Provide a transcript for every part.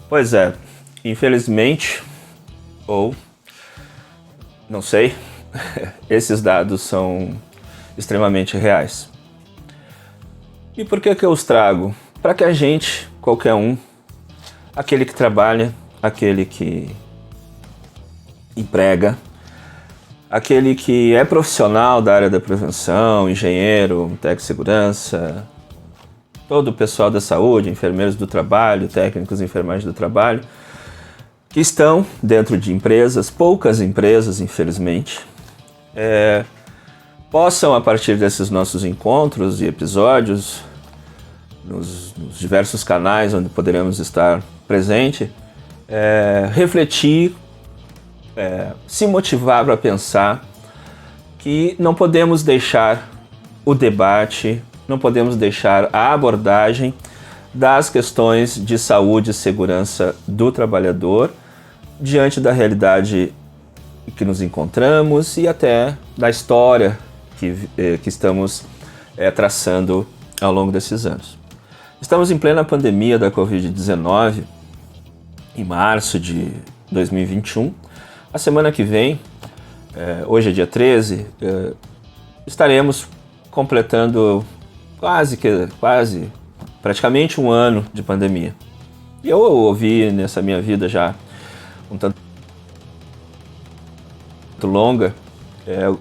Pois é, infelizmente, ou não sei, esses dados são extremamente reais. E por que eu os trago? Para que a gente, qualquer um, aquele que trabalha, aquele que emprega, aquele que é profissional da área da prevenção, engenheiro, técnico de segurança, todo o pessoal da saúde, enfermeiros do trabalho, técnicos de enfermagem do trabalho, que estão dentro de empresas, poucas empresas, infelizmente, possam, a partir desses nossos encontros e episódios, nos diversos canais onde poderemos estar presente, refletir, se motivar para pensar que não podemos deixar o debate, não podemos deixar a abordagem das questões de saúde e segurança do trabalhador diante da realidade que nos encontramos e até da história que estamos traçando ao longo desses anos. Estamos em plena pandemia da Covid-19, em março de 2021. A semana que vem, hoje é dia 13, estaremos completando praticamente um ano de pandemia. E eu ouvi nessa minha vida já um tanto longa,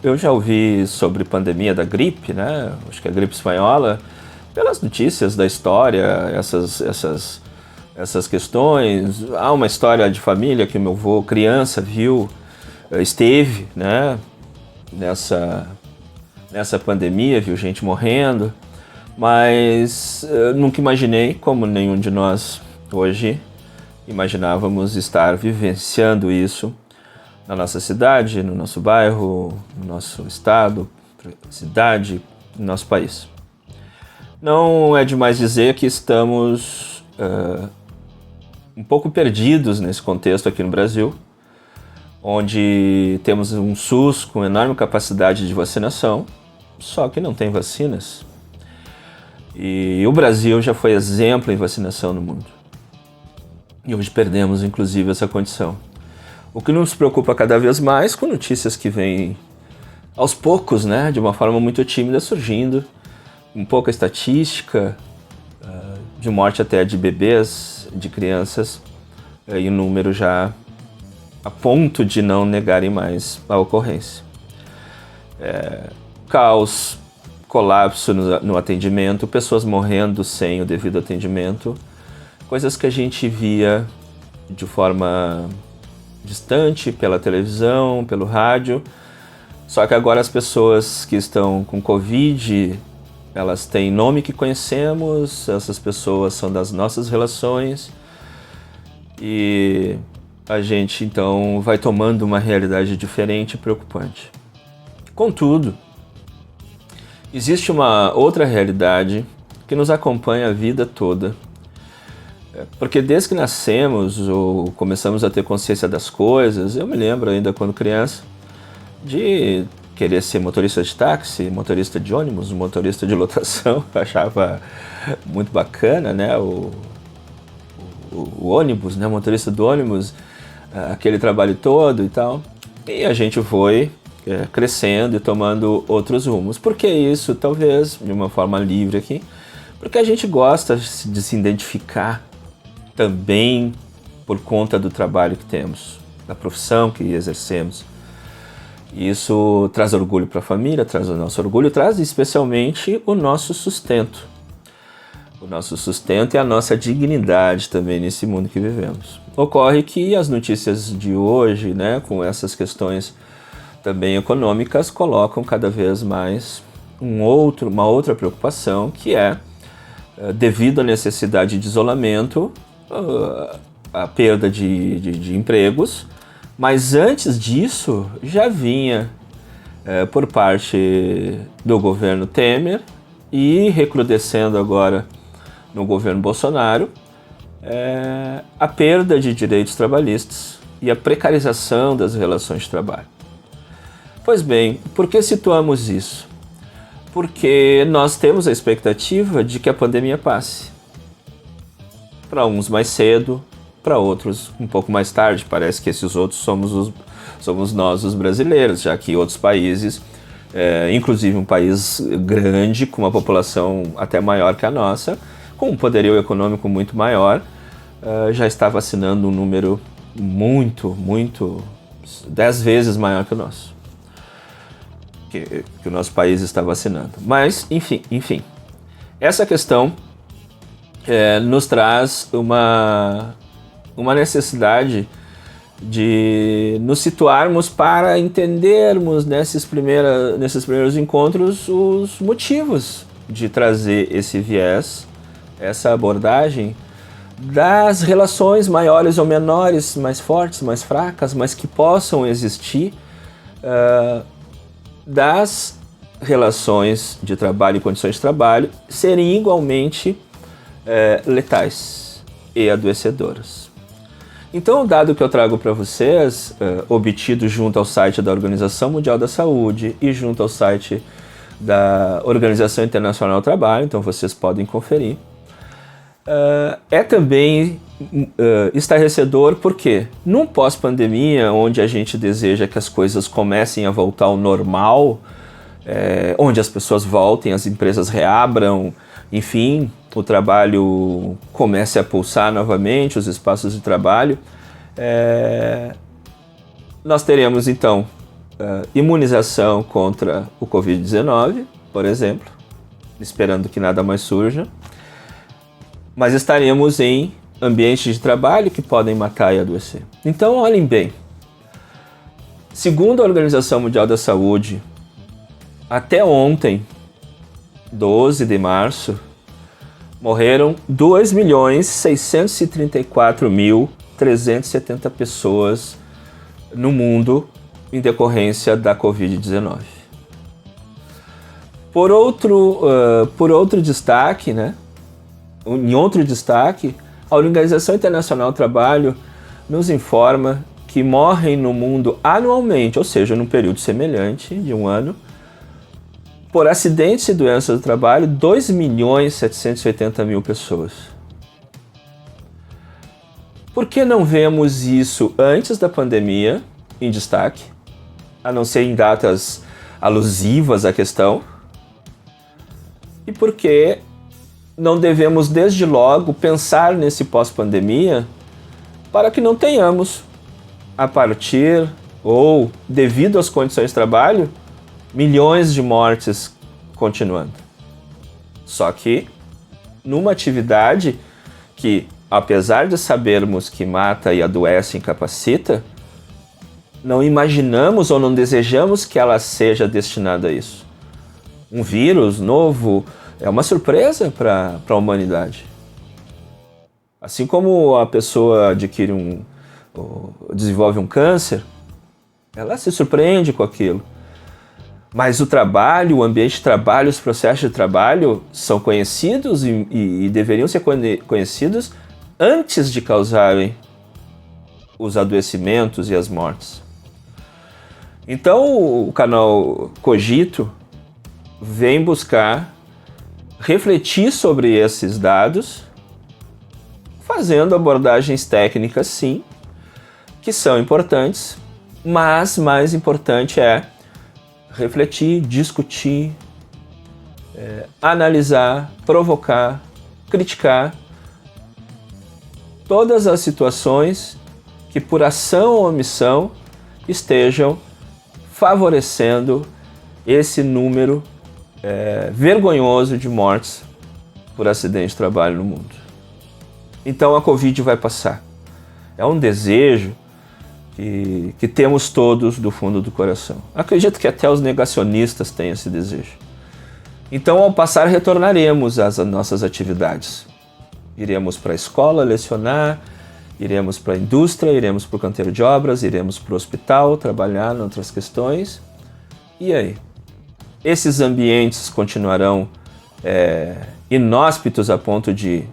eu já ouvi sobre pandemia da gripe, né? Acho que a gripe espanhola, pelas notícias da história, essas questões. Há uma história de família que meu avô, criança, esteve, né, nessa pandemia, viu gente morrendo, mas eu nunca imaginei, como nenhum de nós hoje imaginávamos estar vivenciando isso na nossa cidade, no nosso bairro, no nosso estado, cidade, no nosso país. Não é demais dizer que estamos um pouco perdidos nesse contexto aqui no Brasil, onde temos um SUS com enorme capacidade de vacinação, só que não tem vacinas. E o Brasil já foi exemplo em vacinação no mundo. E hoje perdemos, inclusive, essa condição. O que nos preocupa cada vez mais com notícias que vêm aos poucos, né, de uma forma muito tímida surgindo, um pouco a estatística de morte até de bebês, de crianças, e o número já a ponto de não negarem mais a ocorrência. Caos, colapso no atendimento, pessoas morrendo sem o devido atendimento, coisas que a gente via de forma distante, pela televisão, pelo rádio, só que agora as pessoas que estão com Covid, elas têm nome que conhecemos, essas pessoas são das nossas relações e a gente então vai tomando uma realidade diferente e preocupante. Contudo, existe uma outra realidade que nos acompanha a vida toda, porque desde que nascemos ou começamos a ter consciência das coisas, eu me lembro ainda quando criança, de querer ser motorista de táxi, motorista de ônibus, motorista de lotação. Eu achava muito bacana, né, o ônibus, né, motorista do ônibus, aquele trabalho todo e tal. E a gente foi crescendo e tomando outros rumos. Por que isso? Talvez de uma forma livre aqui, porque a gente gosta de se identificar também por conta do trabalho que temos, da profissão que exercemos. Isso traz orgulho para a família, traz o nosso orgulho, traz especialmente o nosso sustento. O nosso sustento e a nossa dignidade também nesse mundo que vivemos. Ocorre que as notícias de hoje, né, com essas questões também econômicas, colocam cada vez mais uma outra preocupação, que é, devido à necessidade de isolamento, a perda de empregos, mas antes disso já vinha por parte do governo Temer e recrudescendo agora no governo Bolsonaro, a perda de direitos trabalhistas e a precarização das relações de trabalho. Pois bem, por que situamos isso? Porque nós temos a expectativa de que a pandemia passe. Para uns mais cedo, para outros um pouco mais tarde. Parece que esses outros somos nós, os brasileiros, já que outros países, inclusive um país grande, com uma população até maior que a nossa, com um poderio econômico muito maior, já está vacinando um número muito, 10 vezes maior que o nosso. Que o nosso país está vacinando. Mas, enfim, essa questão nos traz uma necessidade de nos situarmos para entendermos nesses primeiros encontros os motivos de trazer esse viés, essa abordagem das relações maiores ou menores, mais fortes, mais fracas, mas que possam existir, das relações de trabalho e condições de trabalho serem igualmente letais e adoecedoras. Então, o dado que eu trago para vocês, obtido junto ao site da Organização Mundial da Saúde e junto ao site da Organização Internacional do Trabalho, então vocês podem conferir, é também estarrecedor porque, num pós-pandemia, onde a gente deseja que as coisas comecem a voltar ao normal, onde as pessoas voltem, as empresas reabram, enfim, o trabalho comece a pulsar novamente, os espaços de trabalho, nós teremos então imunização contra o Covid-19, por exemplo, esperando que nada mais surja, mas estaremos em ambientes de trabalho que podem matar e adoecer. Então, olhem bem, segundo a Organização Mundial da Saúde, até ontem, 12 de março, morreram 2.634.370 pessoas no mundo em decorrência da Covid-19. Por outro destaque, em outro destaque, a Organização Internacional do Trabalho nos informa que morrem no mundo anualmente, ou seja, num período semelhante de um ano, por acidentes e doenças do trabalho, 2.780.000 pessoas. Por que não vemos isso antes da pandemia, em destaque, a não ser em datas alusivas à questão? E por que não devemos, desde logo, pensar nesse pós-pandemia para que não tenhamos, a partir ou devido às condições de trabalho, milhões de mortes continuando. Só que numa atividade que, apesar de sabermos que mata e adoece e incapacita, não imaginamos ou não desejamos que ela seja destinada a isso. Um vírus novo é uma surpresa para a humanidade. Assim como a pessoa desenvolve um câncer, ela se surpreende com aquilo. Mas o trabalho, o ambiente de trabalho, os processos de trabalho são conhecidos e deveriam ser conhecidos antes de causarem os adoecimentos e as mortes. Então, o canal Cogito vem buscar refletir sobre esses dados, fazendo abordagens técnicas, sim, que são importantes, mas mais importante é refletir, discutir, analisar, provocar, criticar todas as situações que, por ação ou omissão, estejam favorecendo esse número vergonhoso de mortes por acidente de trabalho no mundo. Então a Covid vai passar. É um desejo que temos todos do fundo do coração. Acredito que até os negacionistas têm esse desejo. Então, ao passar, retornaremos às nossas atividades. Iremos para a escola lecionar, iremos para a indústria, iremos para o canteiro de obras, iremos para o hospital trabalhar em outras questões. E aí? Esses ambientes continuarão inóspitos a ponto de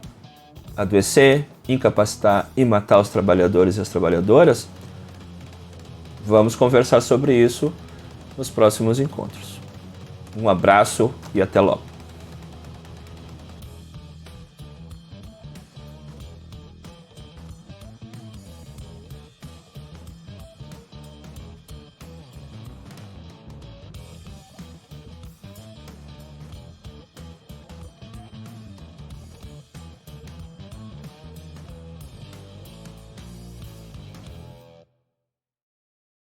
adoecer, incapacitar e matar os trabalhadores e as trabalhadoras? Vamos conversar sobre isso nos próximos encontros. Um abraço e até logo.